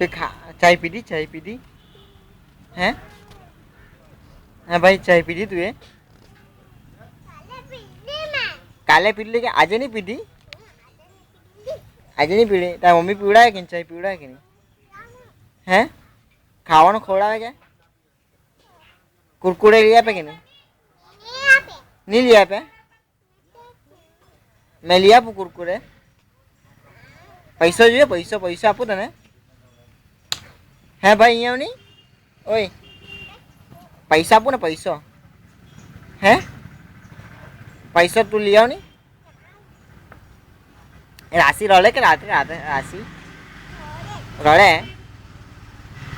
तो चाय पी दी हैं? हाँ भाई चाय पी दी तुए? काले पी ली क्या? आज नहीं पी दी? आज नहीं पी ली? तारी मम्मी पीवड़ा है कि चाय पीवड़ा है कि नहीं? हैं? खावा खोड़ा है क्या? कुरकुरे लिया पे कि नहीं? नहीं लिया पे? मैं लिया पू कुरकुरे। पैसा जो पैसा पैसा आपू तने है भाई अँ नहीं ओए पैसा आपू ने पैसा है पैसा तू लिया नहीं राशि रड़े के रात राशि रड़े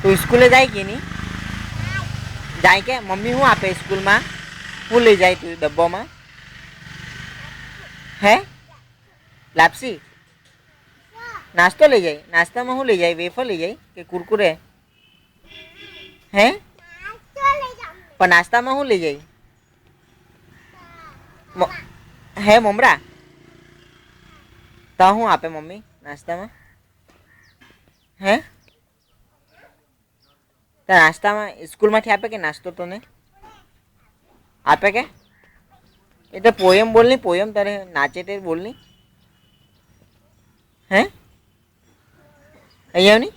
तू स्कूल जाए कि नहीं जाए के मम्मी हूँ आपे स्कूल में हूँ ले जाए तू डब्बा में है लापसी नाश्तो ले जाए नाश्ता में हूँ ले जाए वेफर ले जाए कि कुरकुरे हैं पर नाश्ता में हूँ ले जाए है ममरा तो हूँ आपे मम्मी नाश्ता में हैं तो नाश्ता में स्कूल में आपे के नाश्तो तो ने आपे के ये तो पोयम बोलनी पोयम तारे नाचे तेरे बोलनी हैं अँ नहीं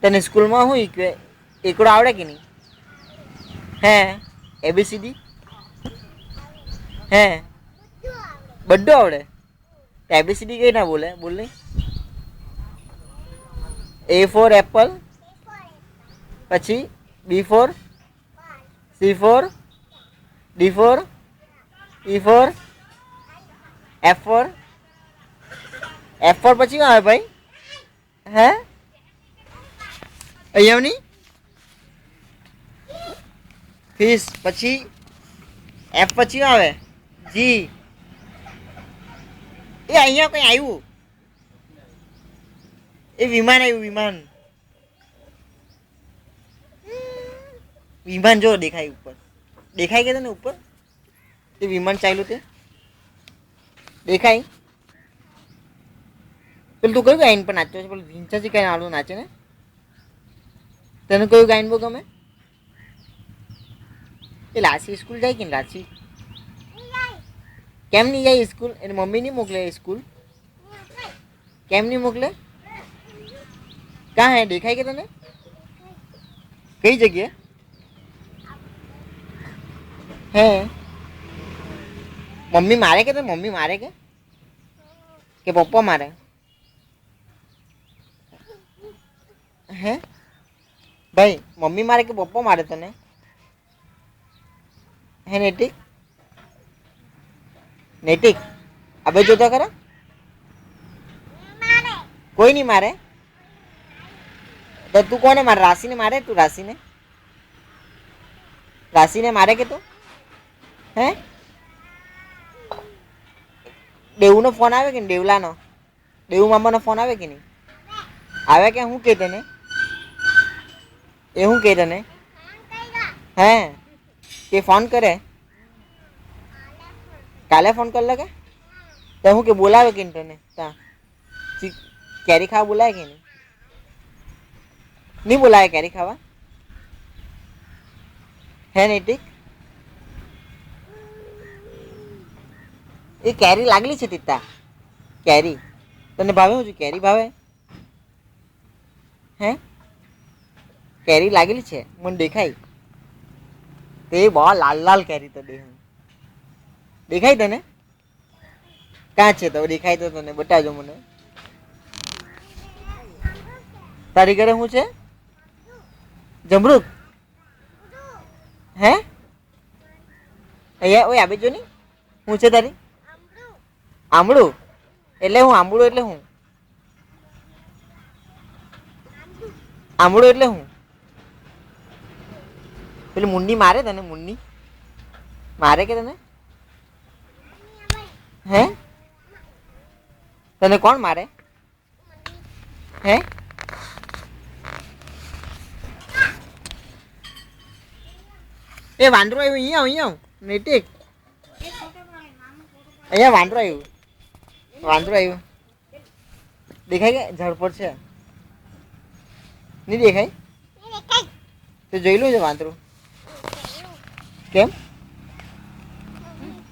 तने स्कूल में हूँ एकड़ो आवड़े कि नहीं है ABCD है बड्डो आवड़े तो ABCD कई ना बोले बोल A for एप्पल पछी B for C for D for E for F for पछी क्या है भाई है अँ नहीं फिश पछी F पछी आवे G ए अँ कई आयु ए विमान आयु विमान विमान जो देखाय ऊपर देखाय के तने ऊपर ते विमान चाल्યું ते देखाय પેલું તું કયું ગાયન પર નાચ્યો છે પેલું ઢીંચાજી કઈ આલું નાચે ને તને કયું ગાયન બહુ ગમે એ લાસી સ્કૂલ જાય કે લાસી કેમ નહીં જાય સ્કૂલ એની મમ્મી નહીં મોકલે સ્કૂલ કેમ નહીં મોકલે कहाँ है देखा है क्या तने कई जगह है मम्मी मारे के तो मम्मी मारे के पप्पा मारे हैं भाई मम्मी मारे के पप्पा मारे तने है नैतिक नैतिक अबे जो तो करा कोई नहीं मारे तो तू कौन मारे राशि ने मारे तू राशि ने मारे के तू हैं देवू नो फोन आवे कि देवला नो देवू मामा नो फोन आवे कि नहीं आवे क्या हूँ कहते ने ये हूँ कहते ने हैं के फोन करे काले फोन कर लगे तो हूँ के बोलावे कि तने ता कैरी खा बोलाए कि नहीं बोलाए कैरी खावा है नैतिक ये कैरी लागली छे तीता कैरी तने भावे हूँ कैरी भावे हैं कैरी लागली छे मन देखाई ते बहुत लाल लाल कैरी तो देखाई तने क्या छे तो देखाई तो तने बताजो मने तारी घरे हूँ छे जमरूक है अँ ओए आबे जो नहीं हूँ छे तारी आमड़ू एटले हूँ आमड़ू एटले हूँ आमड़ू एटले हूँ पेली मुन्नी मारे तने मुन्नी मारे के तने हैं तने कौन मारे हैं ए वांदरो आयो अँ नैतिक अँ वांदरो आयो देखाय के झाड़ पर छे નહીં દેખાય? તો જોઈ લો છે વાંદરું. કેમ?